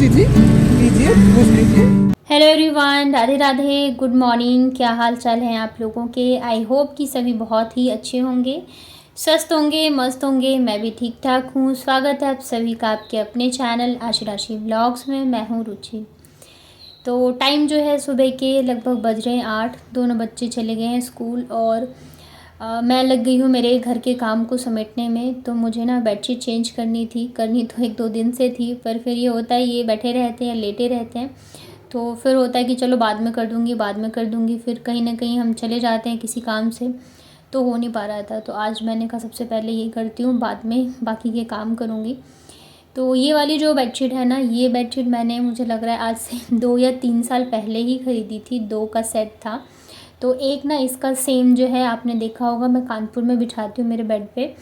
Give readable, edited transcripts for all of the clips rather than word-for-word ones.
जी जी लीजिए, पूछ लीजिए। Hello everyone, Radhe Radhe, good morning. क्या हाल चाल हैं आप लोगों के? आई होप कि सभी बहुत ही अच्छे होंगे, स्वस्थ होंगे, मस्त होंगे। मैं भी ठीक ठाक हूँ। स्वागत है आप सभी का आपके अपने चैनल आशी राशि व्लॉग्स में। मैं हूँ रुचि। तो टाइम जो है सुबह के लगभग बज रहे हैं 8। दोनों बच्चे चले गए हैं स्कूल और मैं लग गई हूँ मेरे घर के काम को समेटने में। तो मुझे ना बेडशीट चेंज करनी तो 1-2 दिन से थी, पर फिर ये होता है ये बैठे रहते हैं, लेटे रहते हैं, तो फिर होता है कि चलो बाद में कर दूँगी, बाद में कर दूँगी। फिर कहीं न कहीं हम चले जाते हैं किसी काम से, तो हो नहीं पा रहा था। तो आज मैंने कहा सबसे पहले ये करती हूँ, बाद में बाकी के काम करूँगी। तो ये वाली जो बेडशीट है ना, ये बेडशीट मैंने मुझे लग रहा है आज से 2 या 3 साल पहले ही ख़रीदी थी। 2 का सेट था। तो एक ना इसका सेम जो है आपने देखा होगा, मैं कानपुर में बिछाती हूँ मेरे बेड पे,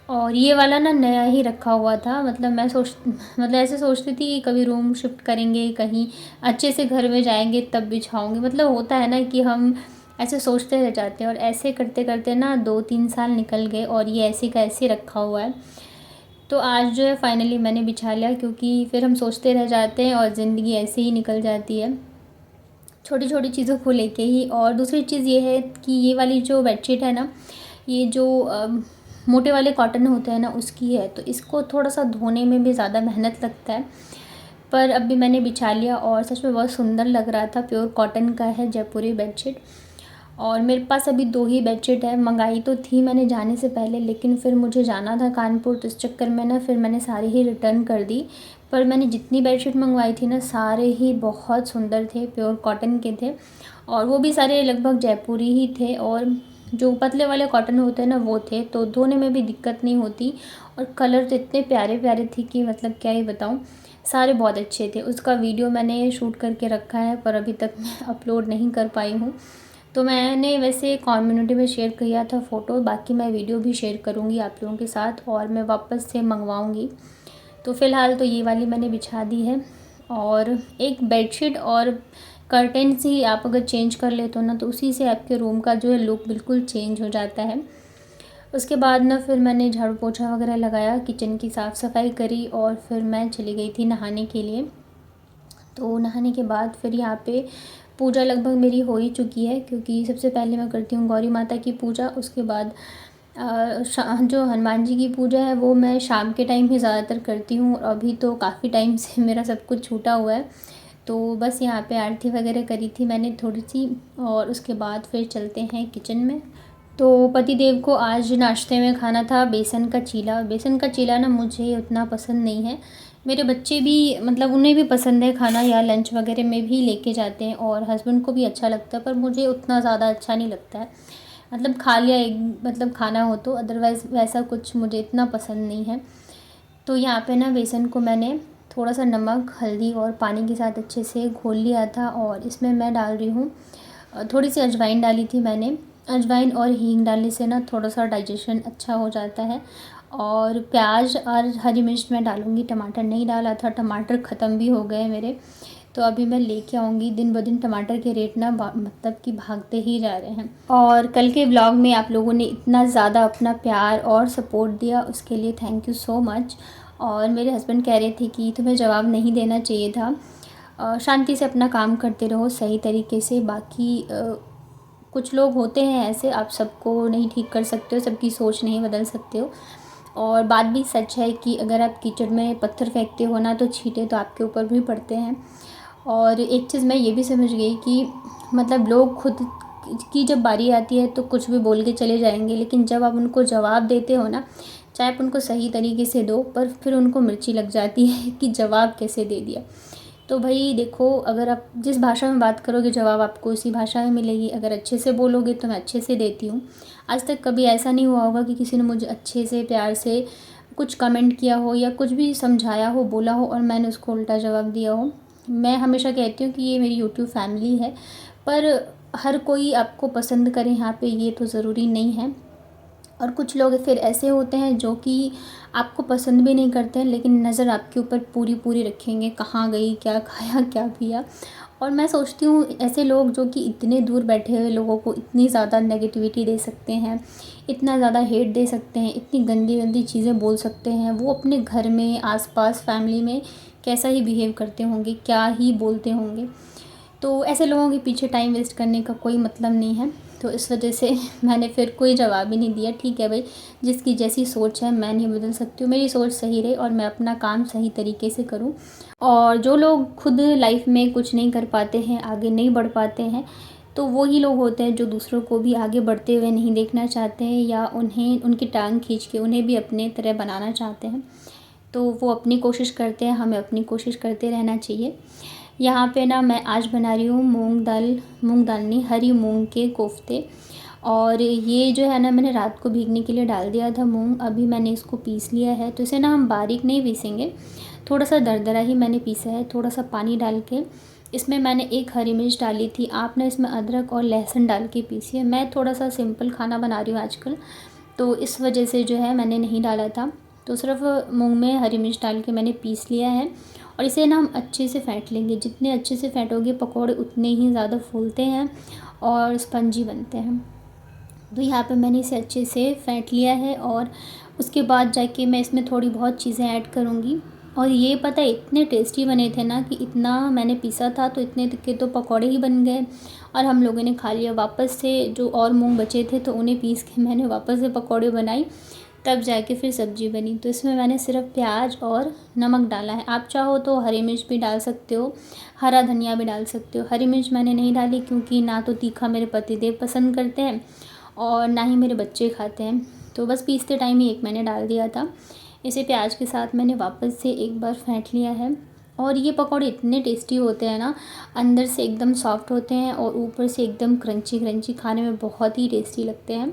और ये वाला ना नया ही रखा हुआ था। मतलब मैं मतलब ऐसे सोचती थी कि कभी रूम शिफ्ट करेंगे, कहीं अच्छे से घर में जाएंगे तब बिछाऊंगी। मतलब होता है ना कि हम ऐसे सोचते रह जाते हैं, और ऐसे करते करते ना 2-3 साल निकल गए और ये ऐसे का ऐसे रखा हुआ है। तो आज जो है फाइनली मैंने बिछा लिया, क्योंकि फिर हम सोचते रह जाते हैं और ज़िंदगी ऐसे ही निकल जाती है छोटी छोटी चीज़ों को लेके ही। और दूसरी चीज़ ये है कि ये वाली जो बेडशीट है ना, ये जो मोटे वाले कॉटन होते हैं ना उसकी है, तो इसको थोड़ा सा धोने में भी ज़्यादा मेहनत लगता है। पर अभी मैंने बिछा लिया और सच में बहुत सुंदर लग रहा था। प्योर कॉटन का है जयपुरी बेडशीट। और मेरे पास अभी 2 ही बेडशीट है। मंगाई तो थी मैंने जाने से पहले, लेकिन फिर मुझे जाना था कानपुर, तो इस चक्कर में ना फिर मैंने सारी ही रिटर्न कर दी। पर मैंने जितनी बेडशीट मंगवाई थी ना, सारे ही बहुत सुंदर थे, प्योर कॉटन के थे, और वो भी सारे लगभग जयपुरी ही थे। और जो पतले वाले कॉटन होते हैं ना वो थे, तो धोने में भी दिक्कत नहीं होती। और कलर तो इतने प्यारे प्यारे थे कि मतलब क्या ही बताऊँ, सारे बहुत अच्छे थे। उसका वीडियो मैंने शूट करके रखा है, पर अभी तक मैं अपलोड नहीं कर पाई हूँ। तो मैंने वैसे कम्युनिटी में शेयर किया था फ़ोटो, बाकी मैं वीडियो भी शेयर करूँगी आप लोगों के साथ, और मैं वापस से मंगवाऊँगी। तो फ़िलहाल तो ये वाली मैंने बिछा दी है। और एक बेडशीट और कर्टेन्स ही आप अगर चेंज कर लेते हो ना, तो उसी से आपके रूम का जो है लुक बिल्कुल चेंज हो जाता है। उसके बाद ना फिर मैंने झाड़ू पोछा वगैरह लगाया, किचन की साफ़ सफाई करी, और फिर मैं चली गई थी नहाने के लिए। तो नहाने के बाद फिर यहाँ पे पूजा लगभग मेरी हो ही चुकी है, क्योंकि सबसे पहले मैं करती हूँ गौरी माता की पूजा। उसके बाद जो हनुमान जी की पूजा है वो मैं शाम के टाइम ही ज़्यादातर करती हूँ। और अभी तो काफ़ी टाइम से मेरा सब कुछ छूटा हुआ है, तो बस यहाँ पे आरती वगैरह करी थी मैंने थोड़ी सी। और उसके बाद फिर चलते हैं किचन में। तो पति देव को आज नाश्ते में खाना था बेसन का चीला। बेसन का चीला ना मुझे उतना पसंद नहीं है। मेरे बच्चे भी मतलब उन्हें भी पसंद है खाना, या लंच वगैरह में भी लेके जाते हैं, और हस्बैंड को भी अच्छा लगता है, पर मुझे उतना ज़्यादा अच्छा नहीं लगता है। मतलब खा लिया एक मतलब खाना हो तो, अदरवाइज़ वैसा कुछ मुझे इतना पसंद नहीं है। तो यहाँ पे ना बेसन को मैंने थोड़ा सा नमक, हल्दी और पानी के साथ अच्छे से घोल लिया था, और इसमें मैं डाल रही हूँ थोड़ी सी अजवाइन डाली थी मैंने। अजवाइन और हींग डालने से ना थोड़ा सा डाइजेशन अच्छा हो जाता है। और प्याज और हरी मिर्च मैं डालूँगी, टमाटर नहीं डाला था, टमाटर ख़त्म भी हो गए मेरे। तो अभी मैं लेके आऊँगी। दिन ब दिन टमाटर के रेट ना मतलब कि भागते ही जा रहे हैं। और कल के व्लॉग में आप लोगों ने इतना ज़्यादा अपना प्यार और सपोर्ट दिया, उसके लिए थैंक यू सो मच। और मेरे हस्बैंड कह रहे थे कि तुम्हें जवाब नहीं देना चाहिए था, शांति से अपना काम करते रहो सही तरीके से। बाकी कुछ लोग होते हैं ऐसे, आप सबको नहीं ठीक कर सकते हो, सबकी सोच नहीं बदल सकते हो। और बात भी सच है कि अगर आप कीचड़ में पत्थर फेंकते हो ना, तो छींटे तो आपके ऊपर भी पड़ते हैं। और एक चीज़ मैं ये भी समझ गई कि मतलब लोग खुद की जब बारी आती है तो कुछ भी बोल के चले जाएंगे, लेकिन जब आप उनको जवाब देते हो ना, चाहे आप उनको सही तरीके से दो, पर फिर उनको मिर्ची लग जाती है कि जवाब कैसे दे दिया। तो भाई देखो, अगर आप जिस भाषा में बात करोगे जवाब आपको उसी भाषा में मिलेगी। अगर अच्छे से बोलोगे तो मैं अच्छे से देती हूँ। आज तक कभी ऐसा नहीं हुआ होगा कि किसी ने मुझे अच्छे से प्यार से कुछ कमेंट किया हो या कुछ भी समझाया हो, बोला हो, और मैंने उसको उल्टा जवाब दिया हो। मैं हमेशा कहती हूँ कि ये मेरी यूट्यूब फैमिली है, पर हर कोई आपको पसंद करे यहाँ पे ये तो ज़रूरी नहीं है। और कुछ लोग फिर ऐसे होते हैं जो कि आपको पसंद भी नहीं करते हैं, लेकिन नज़र आपके ऊपर पूरी पूरी रखेंगे, कहाँ गई, क्या खाया, क्या पिया। और मैं सोचती हूँ ऐसे लोग जो कि इतने दूर बैठे हुए लोगों को इतनी ज़्यादा नेगेटिविटी दे सकते हैं, इतना ज़्यादा हेट दे सकते हैं, इतनी गंदी गंदी चीज़ें बोल सकते हैं, वो अपने घर में आसपास फैमिली में कैसा ही बिहेव करते होंगे, क्या ही बोलते होंगे। तो ऐसे लोगों के पीछे टाइम वेस्ट करने का कोई मतलब नहीं है। तो इस वजह से मैंने फिर कोई जवाब ही नहीं दिया। ठीक है भाई, जिसकी जैसी सोच है मैं नहीं बदल सकती हूँ, मेरी सोच सही रहे और मैं अपना काम सही तरीके से करूँ। और जो लोग खुद लाइफ में कुछ नहीं कर पाते हैं, आगे नहीं बढ़ पाते हैं, तो वो ही लोग होते हैं जो दूसरों को भी आगे बढ़ते हुए नहीं देखना चाहते हैं, या उन्हें उनकी टांग खींच के उन्हें भी अपने तरह बनाना चाहते हैं। तो वो अपनी कोशिश करते हैं, हमें अपनी कोशिश करते रहना चाहिए। यहाँ पे ना मैं आज बना रही हूँ मूंग दाल नहीं, हरी मूंग के कोफ्ते। और ये जो है ना, मैंने रात को भीगने के लिए डाल दिया था मूंग, अभी मैंने इसको पीस लिया है। तो इसे ना हम बारीक नहीं पीसेंगे, थोड़ा सा दरदरा ही मैंने पीसा है, थोड़ा सा पानी डाल के। इसमें मैंने एक हरी मिर्च डाली थी, आपने इसमें अदरक और लहसुन डाल के पीसी है। मैं थोड़ा सा सिंपल खाना बना रही हूँ आजकल, तो इस वजह से जो है मैंने नहीं डाला था। तो सिर्फ मूंग में हरी मिर्च डाल के मैंने पीस लिया है। और इसे ना हम अच्छे से फेंट लेंगे, जितने अच्छे से फेंटोगे पकौड़े उतने ही ज़्यादा फूलते हैं और स्पंजी बनते हैं। तो यहाँ पे मैंने इसे अच्छे से फेंट लिया है और उसके बाद जाके मैं इसमें थोड़ी बहुत चीज़ें ऐड करूँगी। और ये पता है इतने टेस्टी बने थे ना कि इतना मैंने पीसा था तो इतने के तो पकौड़े ही बन गए और हम लोगों ने खा लिया। वापस से जो और मूंग बचे थे तो उन्हें पीस के मैंने वापस से पकौड़े बनाई, तब जाके फिर सब्ज़ी बनी। तो इसमें मैंने सिर्फ प्याज और नमक डाला है। आप चाहो तो हरी मिर्च भी डाल सकते हो, हरा धनिया भी डाल सकते हो। हरी मिर्च मैंने नहीं डाली क्योंकि ना तो तीखा मेरे पतिदेव पसंद करते हैं और ना ही मेरे बच्चे खाते हैं। तो बस पीसते टाइम ही एक मैंने डाल दिया था। इसे प्याज के साथ मैंने वापस से एक बार फेंट लिया है। और ये पकौड़े इतने टेस्टी होते हैं ना, अंदर से एकदम सॉफ्ट होते हैं और ऊपर से एकदम क्रंची क्रंची, खाने में बहुत ही टेस्टी लगते हैं।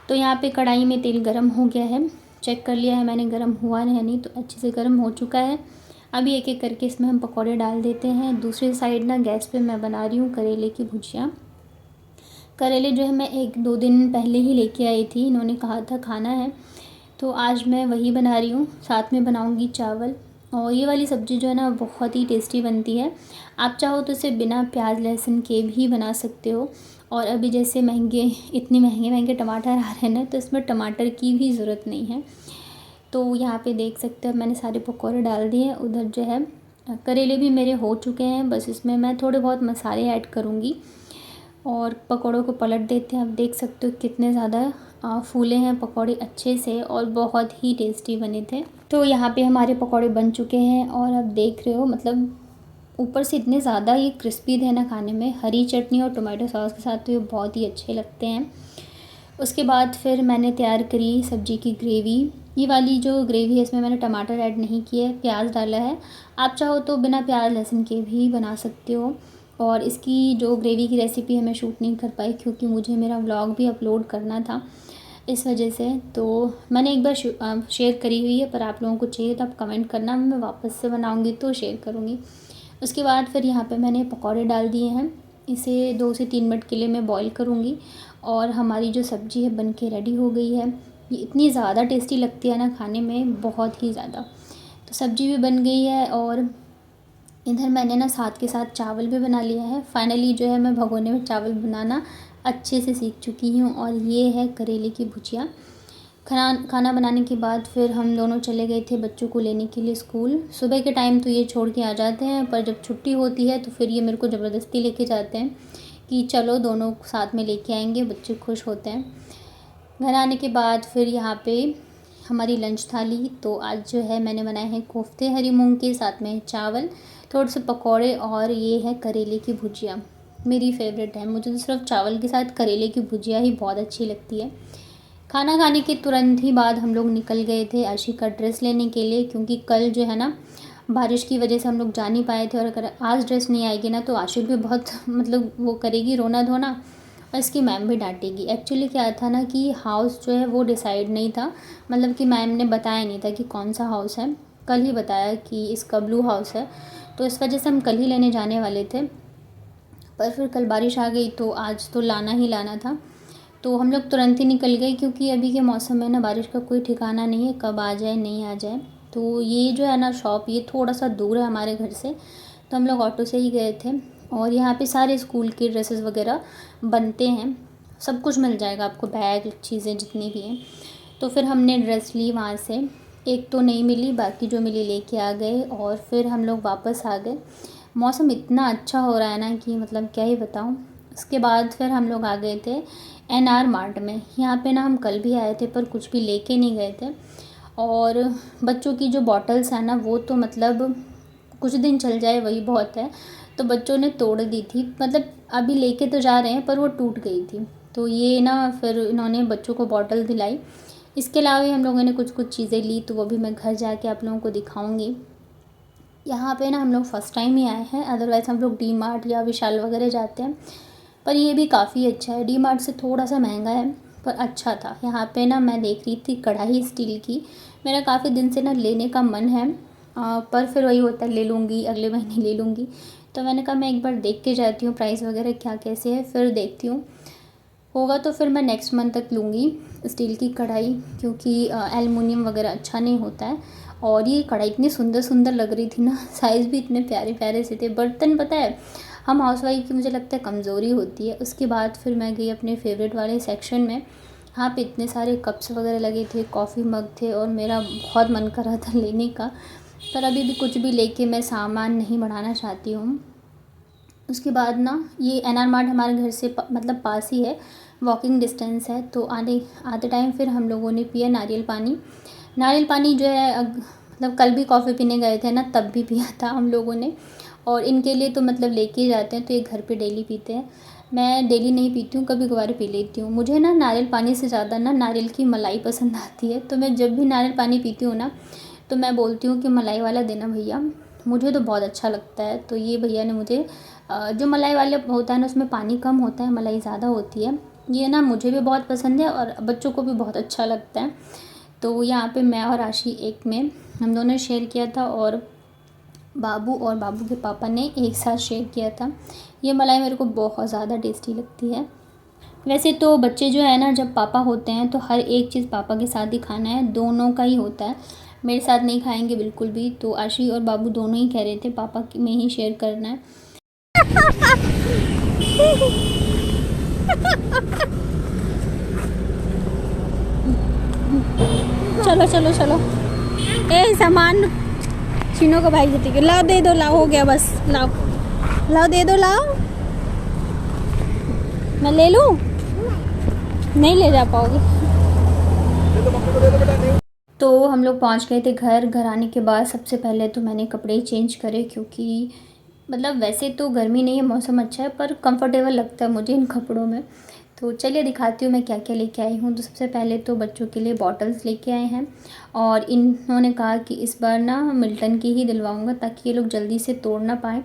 तो यहाँ पे कढ़ाई में तेल गरम हो गया है, चेक कर लिया है मैंने, गरम हुआ है नहीं, तो अच्छे से गरम हो चुका है। अभी एक एक करके इसमें हम पकौड़े डाल देते हैं। दूसरी साइड ना गैस पे मैं बना रही हूँ करेले की भुजिया। करेले जो है मैं 1-2 दिन पहले ही लेके आई थी, इन्होंने कहा था खाना है, तो आज मैं वही बना रही हूँ। साथ में बनाऊँगी चावल। और ये वाली सब्ज़ी जो है ना बहुत ही टेस्टी बनती है। आप चाहो तो इसे बिना प्याज लहसुन के भी बना सकते हो। और अभी जैसे इतने महंगे महंगे टमाटर आ रहे हैं ना, तो इसमें टमाटर की भी ज़रूरत नहीं है। तो यहाँ पे देख सकते हो मैंने सारे पकौड़े डाल दिए हैं। उधर जो है करेले भी मेरे हो चुके हैं, बस इसमें मैं थोड़े बहुत मसाले ऐड करूँगी और पकौड़ों को पलट देते हैं। आप देख सकते हो कितने ज़्यादा फूले हैं पकौड़े अच्छे से और बहुत ही टेस्टी बने थे। तो यहाँ पे हमारे पकौड़े बन चुके हैं और आप देख रहे हो, मतलब ऊपर से इतने ज़्यादा ये क्रिस्पी थे ना, खाने में हरी चटनी और टोमेटो सॉस के साथ तो ये बहुत ही अच्छे लगते हैं। उसके बाद फिर मैंने तैयार करी सब्ज़ी की ग्रेवी। ये वाली जो ग्रेवी है इसमें मैंने टमाटर ऐड नहीं किया है, प्याज डाला है। आप चाहो तो बिना प्याज लहसुन के भी बना सकते हो। और इसकी जो ग्रेवी की रेसिपी है मैं शूट नहीं कर पाई क्योंकि मुझे मेरा व्लॉग भी अपलोड करना था, इस वजह से। तो मैंने एक बार शेयर करी हुई है, पर आप लोगों को चाहिए तो आप कमेंट करना, मैं वापस से बनाऊँगी तो शेयर करूँगी। उसके बाद फिर यहाँ पे मैंने पकौड़े डाल दिए हैं। इसे 2 से 3 मिनट के लिए मैं बॉईल करूँगी और हमारी जो सब्ज़ी है बन के रेडी हो गई है। ये इतनी ज़्यादा टेस्टी लगती है ना खाने में, बहुत ही ज़्यादा। तो सब्ज़ी भी बन गई है और इधर मैंने ना साथ के साथ चावल भी बना लिया है। फाइनली जो है मैं भगोने में चावल बनाना अच्छे से सीख चुकी हूँ। और ये है करेले की भुजिया। खाना बनाने के बाद फिर हम दोनों चले गए थे बच्चों को लेने के लिए स्कूल। सुबह के टाइम तो ये छोड़ के आ जाते हैं, पर जब छुट्टी होती है तो फिर ये मेरे को ज़बरदस्ती लेके जाते हैं कि चलो दोनों साथ में लेके आएंगे, बच्चे खुश होते हैं। घर आने के बाद फिर यहाँ पे हमारी लंच थाली, तो आज जो है मैंने बनाए हैं कोफ्ते हरी मूंग के, साथ में चावल, थोड़े से पकौड़े और ये है करेले की भुजिया। मेरी फेवरेट है, मुझे तो सिर्फ चावल के साथ करेले की भुजिया ही बहुत अच्छी लगती है। खाना खाने के तुरंत ही बाद हम लोग निकल गए थे आशी का ड्रेस लेने के लिए, क्योंकि कल जो है ना बारिश की वजह से हम लोग जा नहीं पाए थे। और अगर आज ड्रेस नहीं आएगी ना तो आशी भी बहुत मतलब वो करेगी, रोना धोना, और इसकी मैम भी डांटेगी। एक्चुअली क्या था ना कि हाउस जो है वो डिसाइड नहीं था, मतलब कि मैम ने बताया नहीं था कि कौन सा हाउस है। कल ही बताया कि इसका ब्लू हाउस है, तो इस वजह से हम कल ही लेने जाने वाले थे। पर फिर कल बारिश आ गई तो आज तो लाना ही लाना था, तो हम लोग तुरंत ही निकल गए, क्योंकि अभी के मौसम में ना बारिश का कोई ठिकाना नहीं है, कब आ जाए नहीं आ जाए। तो ये जो है ना शॉप, ये थोड़ा सा दूर है हमारे घर से, तो हम लोग ऑटो से ही गए थे। और यहाँ पे सारे स्कूल के ड्रेसेस वगैरह बनते हैं, सब कुछ मिल जाएगा आपको, बैग चीज़ें जितनी भी हैं। तो फिर हमने ड्रेस ली वहाँ से, एक तो नहीं मिली, बाकी जो मिली लेके आ गए और फिर हम लोग वापस आ गए। मौसम इतना अच्छा हो रहा है ना कि मतलब क्या ही बताऊँ। उसके बाद फिर हम लोग आ गए थे एनआर मार्ट में। यहाँ पे ना हम कल भी आए थे पर कुछ भी लेके नहीं गए थे। और बच्चों की जो बॉटल्स हैं ना वो तो मतलब कुछ दिन चल जाए वही बहुत है, तो बच्चों ने तोड़ दी थी, मतलब अभी लेके तो जा रहे हैं पर वो टूट गई थी। तो ये ना फिर इन्होंने बच्चों को बॉटल दिलाई। इसके अलावा भी हम लोगों ने कुछ कुछ चीज़ें ली, तो वो भी मैं घर जाके आप लोगों को दिखाऊंगी। यहाँ पे ना हम लोग फ़र्स्ट टाइम ही आए हैं, अदरवाइज़ हम लोग डी मार्ट या विशाल वगैरह जाते हैं, पर ये भी काफ़ी अच्छा है। डी मार्ट से थोड़ा सा महंगा है पर अच्छा था। यहाँ पे ना मैं देख रही थी कढ़ाई स्टील की, मेरा काफ़ी दिन से ना लेने का मन है, पर फिर वही होता है ले लूँगी अगले महीने ले लूँगी। तो मैंने कहा मैं एक बार देख के जाती हूँ प्राइस वगैरह क्या कैसे है, फिर देखती हूँ, होगा तो फिर मैं नेक्स्ट मंथ तक लूँगी स्टील की कढ़ाई, क्योंकि एलुमिनियम वगैरह अच्छा नहीं होता है। और ये कढ़ाई इतनी सुंदर सुंदर लग रही थी ना, साइज़ भी इतने प्यारे प्यारे से थे। बर्तन पता है हम हाउसवाइफ की मुझे लगता है कमज़ोरी होती है। उसके बाद फिर मैं गई अपने फेवरेट वाले सेक्शन में, यहाँ पे इतने सारे कप्स वगैरह लगे थे, कॉफ़ी मग थे और मेरा बहुत मन कर रहा था लेने का, पर अभी भी कुछ भी लेके मैं सामान नहीं बढ़ाना चाहती हूँ। उसके बाद ना ये एनआर मार्ट हमारे घर से मतलब पास ही है, वॉकिंग डिस्टेंस है। तो आधे आधे टाइम फिर हम लोगों ने पिया नारियल पानी। नारियल पानी जो है मतलब कल भी कॉफ़ी पीने गए थे ना तब भी पिया था हम लोगों ने, और इनके लिए तो मतलब लेके ही जाते हैं, तो ये घर पे डेली पीते हैं। मैं डेली नहीं पीती हूँ, कभी कभार पी लेती हूँ। मुझे ना नारियल पानी से ज़्यादा ना नारियल की मलाई पसंद आती है, तो मैं जब भी नारियल पानी पीती हूँ ना तो मैं बोलती हूँ कि मलाई वाला देना भैया, मुझे तो बहुत अच्छा लगता है। तो ये भैया ने मुझे जो मलाई वाले होता है ना उसमें पानी कम होता है, मलाई ज़्यादा होती है, ये ना मुझे भी बहुत पसंद है और बच्चों को भी बहुत अच्छा लगता है। तो यहाँ पे मैं और आशी एक में हम दोनों ने शेयर किया था और बाबू और बाबू के पापा ने एक साथ शेयर किया था। ये मलाई मेरे को बहुत ज़्यादा टेस्टी लगती है। वैसे तो बच्चे जो है ना जब पापा होते हैं तो हर एक चीज़ पापा के साथ ही खाना है, दोनों का ही होता है, मेरे साथ नहीं खाएंगे बिल्कुल भी। तो आशी और बाबू दोनों ही कह रहे थे पापा में ही शेयर करना है। चलो चलो चलो, ए सामान चीनों को भाई देती, लाओ दे दो, लाओ हो गया बस, लाओ लाओ दे दो, लाओ मैं ले लूँ, नहीं ले जा पाओगे। तो हम लोग पहुंच गए थे घर। घर आने के बाद सबसे पहले तो मैंने कपड़े चेंज करे, क्योंकि मतलब वैसे तो गर्मी नहीं है, मौसम अच्छा है, पर कंफर्टेबल लगता है मुझे इन कपड़ों में। तो चलिए दिखाती हूँ मैं क्या क्या लेके आई हूँ। तो सबसे पहले तो बच्चों के लिए बॉटल्स लेके आए हैं, और इन्होंने कहा कि इस बार ना मिल्टन की ही दिलवाऊँगा ताकि ये लोग जल्दी से तोड़ ना पाएँ।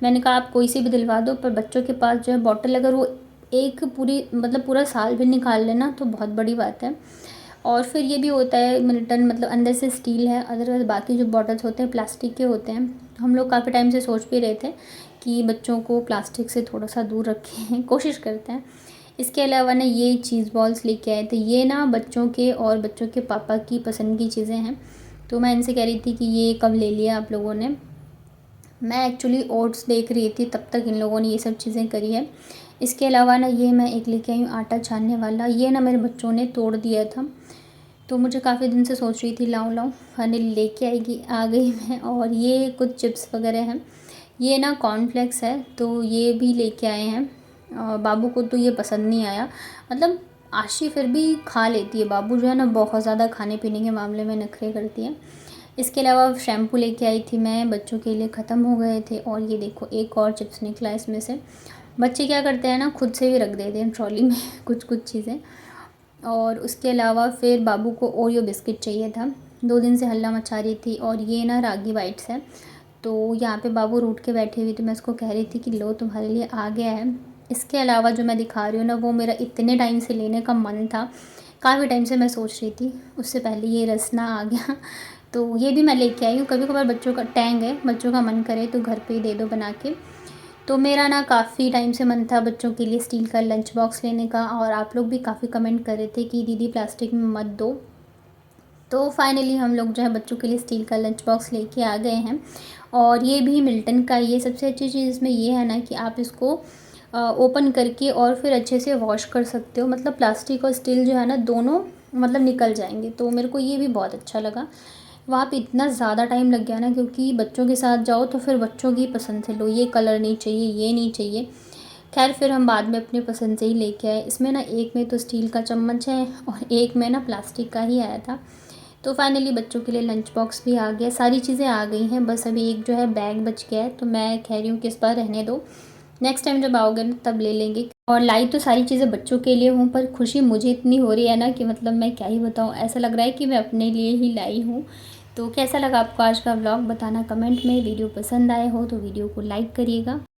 मैंने कहा आप कोई सी भी दिलवा दो, पर बच्चों के पास जो है बॉटल अगर वो एक पूरी मतलब पूरा साल भी निकाल लेना तो बहुत बड़ी बात है। और फिर ये भी होता है मिल्टन मतलब अंदर से स्टील है, अदरवाइज़ बाकी जो बॉटल्स होते हैं प्लास्टिक के होते हैं। हम लोग काफ़ी टाइम से सोच भी रहे थे कि बच्चों को प्लास्टिक से थोड़ा सा दूर रखें, कोशिश करते हैं। इसके अलावा ना ये चीज़ बॉल्स लेके आए थे, ये ना बच्चों के और बच्चों के पापा की पसंद की चीज़ें हैं। तो मैं इनसे कह रही थी कि ये कब ले लिया आप लोगों ने। मैं एक्चुअली ओट्स देख रही थी, तब तक इन लोगों ने ये सब चीज़ें करी है। इसके अलावा ना ये मैं एक लेके आई हूँ आटा छानने वाला, ये ना मेरे बच्चों ने तोड़ दिया था, तो मुझे काफ़ी दिन से सोच रही थी लाऊं लाऊं, फाइनली लेके आ गई मैं। और ये कुछ चिप्स वगैरह हैं, ये ना कॉर्नफ्लेक्स है, तो ये भी लेके आए हैं। और बाबू को तो ये पसंद नहीं आया, मतलब आशी फिर भी खा लेती है, बाबू जो है ना बहुत ज़्यादा खाने पीने के मामले में नखरे करती है। इसके अलावा शैम्पू लेके आई थी मैं, बच्चों के लिए ख़त्म हो गए थे। और ये देखो एक और चिप्स निकला इसमें से। बच्चे क्या करते हैं ना खुद से भी रख देते हैं ट्रॉली में कुछ कुछ चीज़ें। और उसके अलावा फिर बाबू को ओरियो बिस्किट चाहिए था, 2 दिन से हल्ला मचा रही थी। और ये ना रागी बाइट्स है, तो यहाँ पे बाबू रूठ के बैठे हुए थे, मैं उसको कह रही थी कि लो तुम्हारे लिए आ गया है। इसके अलावा जो मैं दिखा रही हूँ ना वो मेरा इतने टाइम से लेने का मन था, काफ़ी टाइम से मैं सोच रही थी, उससे पहले ये रसना आ गया तो ये भी मैं लेके आई हूँ। कभी कभार बच्चों का टैंग है, बच्चों का मन करे तो घर पे ही दे दो बना के। तो मेरा ना काफ़ी टाइम से मन था बच्चों के लिए स्टील का लंच बॉक्स लेने का, और आप लोग भी काफ़ी कमेंट कर रहे थे कि दीदी प्लास्टिक में मत दो, तो फाइनली हम लोग जो है बच्चों के लिए स्टील का लंच बॉक्स लेके आ गए हैं। और ये भी मिल्टन का ही है। सबसे अच्छी चीज़ इसमें ये है ना कि आप इसको ओपन करके और फिर अच्छे से वॉश कर सकते हो। मतलब प्लास्टिक और स्टील जो है ना दोनों मतलब निकल जाएंगे। तो मेरे को ये भी बहुत अच्छा लगा। वहाँ पे इतना ज़्यादा टाइम लग गया ना, क्योंकि बच्चों के साथ जाओ तो फिर बच्चों की पसंद से लो, ये कलर नहीं चाहिए, ये नहीं चाहिए। खैर फिर हम बाद में अपनी पसंद से ही लेके आए। इसमें ना एक में तो स्टील का चम्मच है और एक में ना प्लास्टिक का ही आया था। तो फाइनली बच्चों के लिए लंच बॉक्स भी आ गया, सारी चीज़ें आ गई हैं। बस अभी एक जो है बैग बच गया है। तो मैं कह रही हूँ कि इस बार रहने दो, नेक्स्ट टाइम जब आओगे ना तब ले लेंगे। और लाई तो सारी चीज़ें बच्चों के लिए हूँ, पर खुशी मुझे इतनी हो रही है ना कि मतलब मैं क्या ही बताऊँ। ऐसा लग रहा है कि मैं अपने लिए ही लाई हूँ। तो कैसा लगा आपको आज का व्लॉग बताना कमेंट में। वीडियो पसंद आए हो तो वीडियो को लाइक करिएगा।